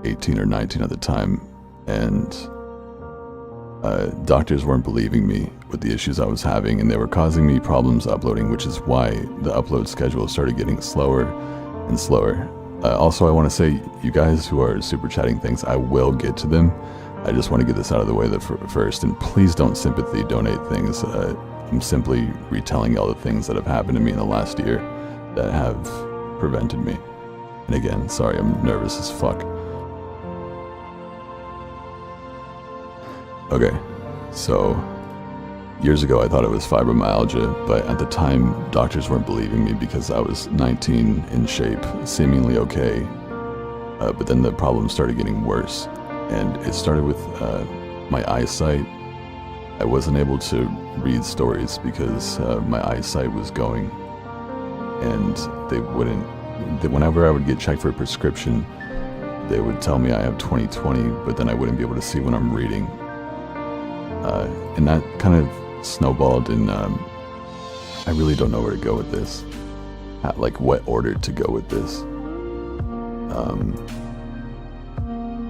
18 or 19 at the time, and doctors weren't believing me with the issues I was having, and they were causing me problems uploading, which is why the upload schedule started getting slower and slower. Also, I want to say, you guys who are super chatting things, I will get to them. I just want to get this out of the way first, and please don't sympathy donate things. I'm simply retelling all the things that have happened to me in the last year that have prevented me. And again, sorry, I'm nervous as fuck. Okay, so years ago I thought it was fibromyalgia, but at the time doctors weren't believing me because I was 19, in shape, seemingly okay. But then the problem started getting worse, and it started with my eyesight. I wasn't able to read stories because my eyesight was going, and whenever I would get checked for a prescription, they would tell me I have 20/20, but then I wouldn't be able to see when I'm reading. And that kind of snowballed, and I really don't know where to go with this. Like, what order to go with this.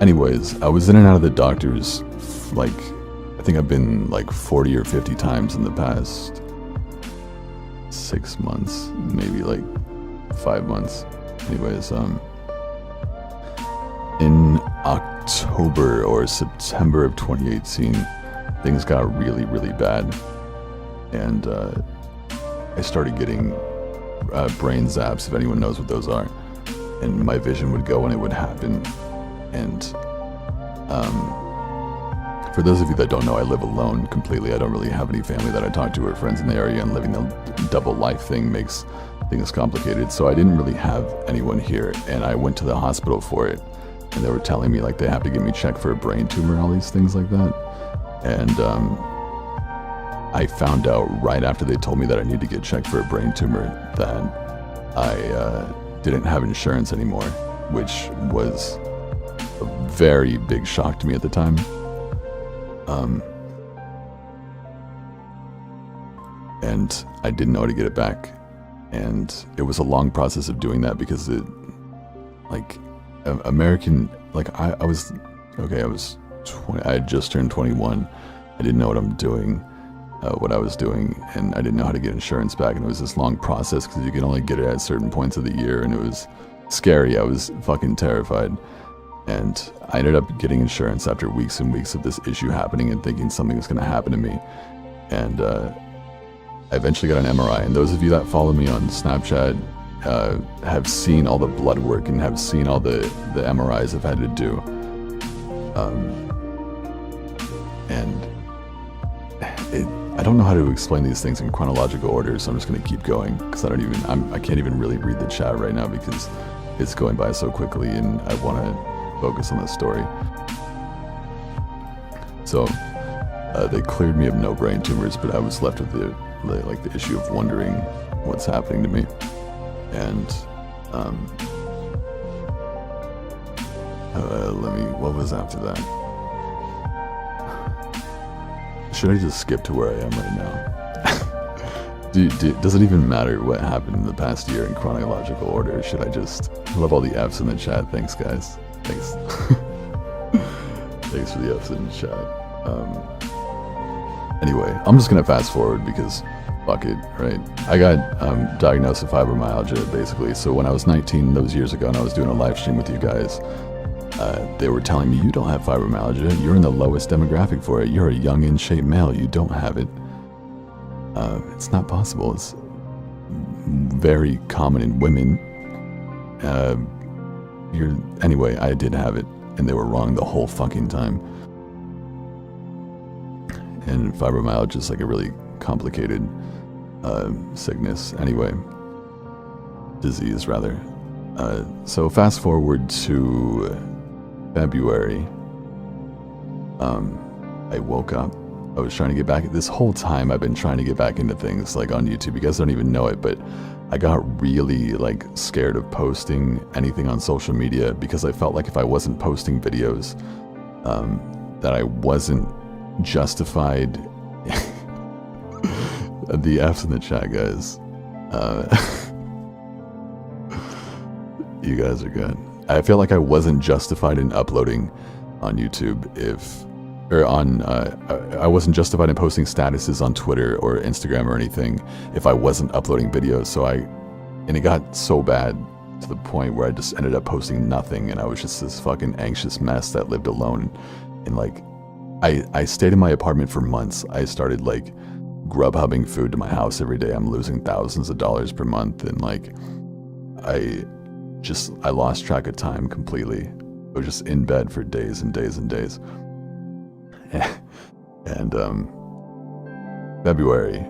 Anyways, I was in and out of the doctors, like, I think I've been like 40 or 50 times in the past 6 months, maybe like 5 months. Anyways, in October or September of 2018, things got really, really bad, and I started getting brain zaps, if anyone knows what those are, and my vision would go and it would happen. And for those of you that don't know, I live alone completely. I don't really have any family that I talk to or friends in the area, and living the double life thing makes things complicated. So I didn't really have anyone here, and I went to the hospital for it, and they were telling me like they have to get me checked for a brain tumor and all these things like that. And I found out right after they told me that I need to get checked for a brain tumor that I didn't have insurance anymore, which was a very big shock to me at the time. And I didn't know how to get it back. And it was a long process of doing that because I was 20, I had just turned 21. I didn't know what what I was doing, and I didn't know how to get insurance back, and it was this long process because you can only get it at certain points of the year, and it was scary. I was fucking terrified, and I ended up getting insurance after weeks and weeks of this issue happening and thinking something was going to happen to me. And I eventually got an MRI, and those of you that follow me on Snapchat have seen all the blood work and have seen all the MRIs I've had to do. I don't know how to explain these things in chronological order, so I'm just going to keep going because I can't even really read the chat right now because it's going by so quickly, and I want to focus on the story. So they cleared me of no brain tumors, but I was left with the issue of wondering what's happening to me. And what was after that? Should I just skip to where I am right now? Does it even matter what happened in the past year in chronological order? Should I just... I love all the F's in the chat. Thanks, guys. Thanks. Thanks for the F's in the chat. Anyway, I'm just going to fast forward because fuck it, right? I got diagnosed with fibromyalgia, basically. So when I was 19, those years ago, and I was doing a live stream with you guys, they were telling me, you don't have fibromyalgia, you're in the lowest demographic for it, you're a young in shape male, you don't have it. It's not possible. It's very common in women. Anyway, I did have it, and they were wrong the whole fucking time. And fibromyalgia is like a really complicated sickness, disease rather. So fast forward to February. I woke up. I was trying to get back. This whole time I've been trying to get back into things like on YouTube. You guys don't even know it, but I got really like scared of posting anything on social media because I felt like if I wasn't posting videos, that I wasn't justified. The F's in the chat, guys. You guys are good. I feel like I wasn't justified in uploading on YouTube I wasn't justified in posting statuses on Twitter or Instagram or anything if I wasn't uploading videos. And it got so bad to the point where I just ended up posting nothing, and I was just this fucking anxious mess that lived alone. And like, I stayed in my apartment for months. I started like Grubhubbing food to my house every day. I'm losing thousands of dollars per month, and like, I lost track of time completely. I was just in bed for days and days and days. And February,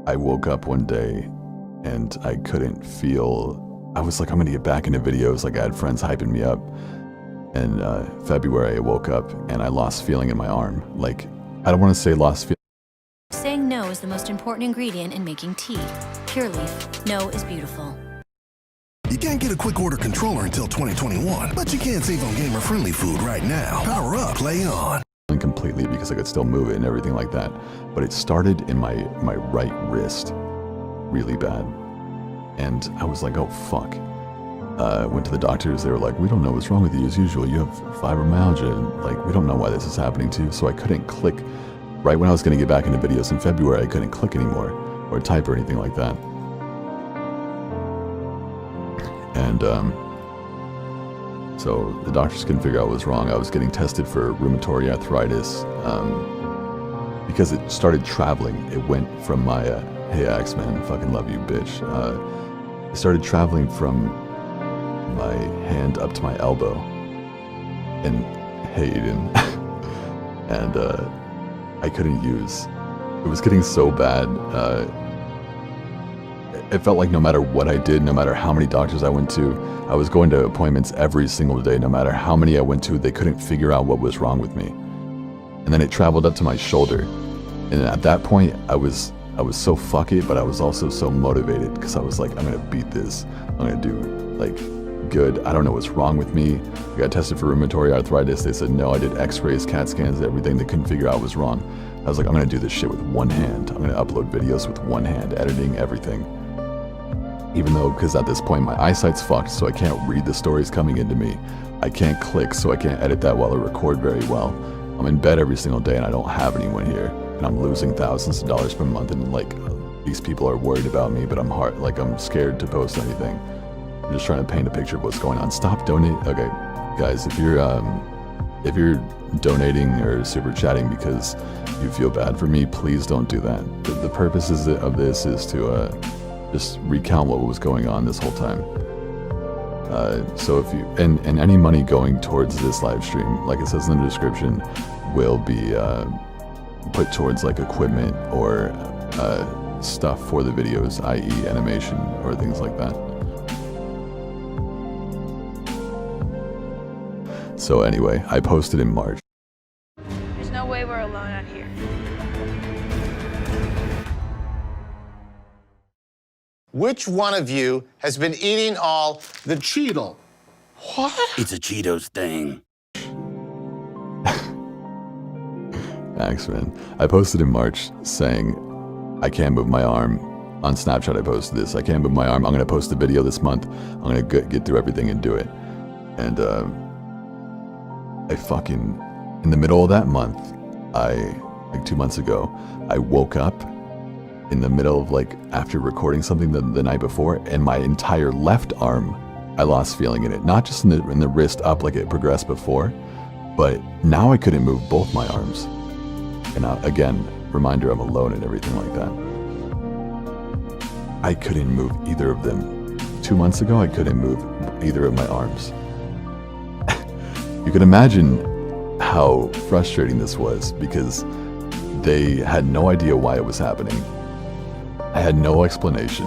I woke up one day and I couldn't feel. I was like, I'm gonna get back into videos. Like, I had friends hyping me up. And February, I woke up and I lost feeling in my arm. Like, I don't want to say lost feeling. Saying no is the most important ingredient in making tea. Pure Leaf, no is beautiful. You can't get a quick order controller until 2021, but you can save on gamer-friendly food right now. Power up, play on. Completely, because I could still move it and everything like that. But it started in my right wrist really bad. And I was like, oh fuck. Went to the doctors. They were like, we don't know what's wrong with you. As usual, you have fibromyalgia. And like, we don't know why this is happening to you. So I couldn't click. Right when I was going to get back into videos in February, I couldn't click anymore or type or anything like that. And so the doctors couldn't figure out what was wrong. I was getting tested for rheumatoid arthritis because it started traveling. It went from my, hey Axeman, fucking love you, bitch. It started traveling from my hand up to my elbow. And hey Eden. And I couldn't use. It was getting so bad. It felt like no matter what I did, no matter how many doctors I went to, I was going to appointments every single day. No matter how many I went to, they couldn't figure out what was wrong with me. And then it traveled up to my shoulder. And at that point, I was so fuck it, but I was also so motivated because I was like, I'm gonna beat this. I'm gonna do like good. I don't know what's wrong with me. I got tested for rheumatoid arthritis. They said no. I did X-rays, CAT scans, everything. They couldn't figure out what was wrong. I was like, I'm gonna do this shit with one hand. I'm gonna upload videos with one hand, editing everything. Even though, because at this point my eyesight's fucked, so I can't read the stories coming into me. I can't click, so I can't edit that while I record very well. I'm in bed every single day and I don't have anyone here. And I'm losing thousands of dollars per month, and like, these people are worried about me, but I'm scared to post anything. I'm just trying to paint a picture of what's going on. Stop donating. Okay, guys, if you're donating or super chatting because you feel bad for me, please don't do that. The purpose of this is to just recount what was going on this whole time. So if you, and any money going towards this live stream, like it says in the description, will be put towards like equipment or stuff for the videos, i.e. animation or things like that. So anyway, I posted in March. There's no way we're alone out here. Which one of you has been eating all the Cheeto? What? It's a Cheetos thing. Axeman. I posted in March saying, I can't move my arm. On Snapchat I posted this. I can't move my arm. I'm going to post a video this month. I'm going to get through everything and do it. And I fucking, in the middle of that month, like 2 months ago, I woke up in the middle of like, after recording something the night before, and my entire left arm, I lost feeling in it. Not just in the wrist up like it progressed before, but now I couldn't move both my arms. And again, reminder, I'm alone and everything like that. I couldn't move either of them. 2 months ago, I couldn't move either of my arms. You can imagine how frustrating this was because they had no idea why it was happening. I had no explanation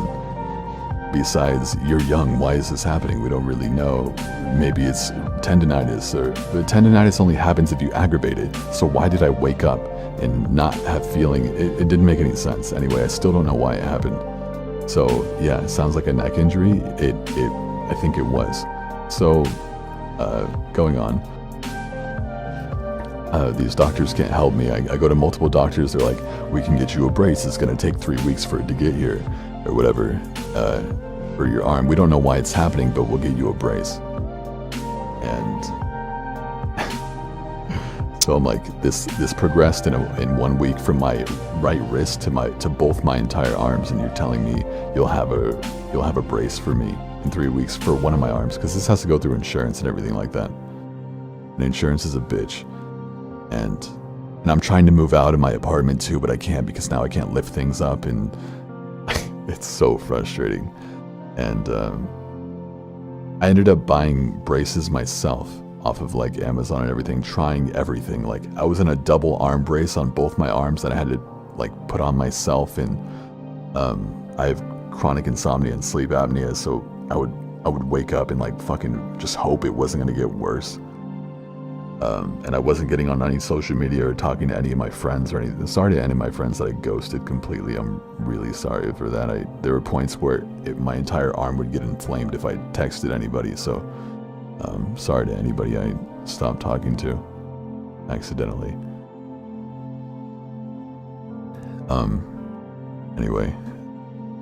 besides, you're young, why is this happening? We don't really know. Maybe it's tendinitis, but tendinitis only happens if you aggravate it. So why did I wake up and not have feeling? It didn't make any sense. Anyway, I still don't know why it happened. So yeah, it sounds like a neck injury. I think it was. So going on. These doctors can't help me. I go to multiple doctors. They're like, we can get you a brace. It's going to take 3 weeks for it to get here or whatever, for your arm. We don't know why it's happening, but we'll get you a brace. So I'm like, this progressed in 1 week from my right wrist to both my entire arms, and you're telling me you'll have a brace for me in 3 weeks for one of my arms, because this has to go through insurance and everything like that. And insurance is a bitch. And I'm trying to move out of my apartment too, but I can't because now I can't lift things up, and it's so frustrating. And I ended up buying braces myself off of like Amazon and everything, trying everything. Like I was in a double arm brace on both my arms that I had to like put on myself, and I have chronic insomnia and sleep apnea, so I would wake up and like fucking just hope it wasn't gonna get worse. And I wasn't getting on any social media or talking to any of my friends or anything. Sorry to any of my friends that I ghosted completely. I'm really sorry for that. There were points where my entire arm would get inflamed if I texted anybody. So sorry to anybody I stopped talking to accidentally. Anyway,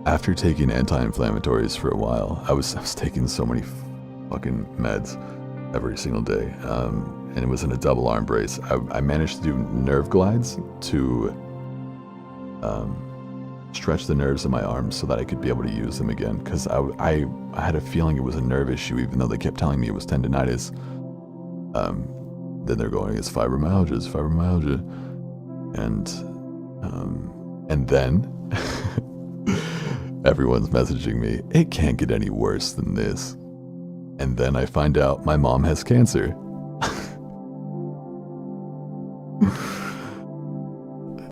after taking anti-inflammatories for a while, I was taking so many fucking meds every single day. And it was in a double arm brace. I managed to do nerve glides to stretch the nerves in my arms so that I could be able to use them again. Because I had a feeling it was a nerve issue, even though they kept telling me it was tendonitis. Then they're going, it's fibromyalgia, it's fibromyalgia. And then everyone's messaging me, it can't get any worse than this. And then I find out my mom has cancer.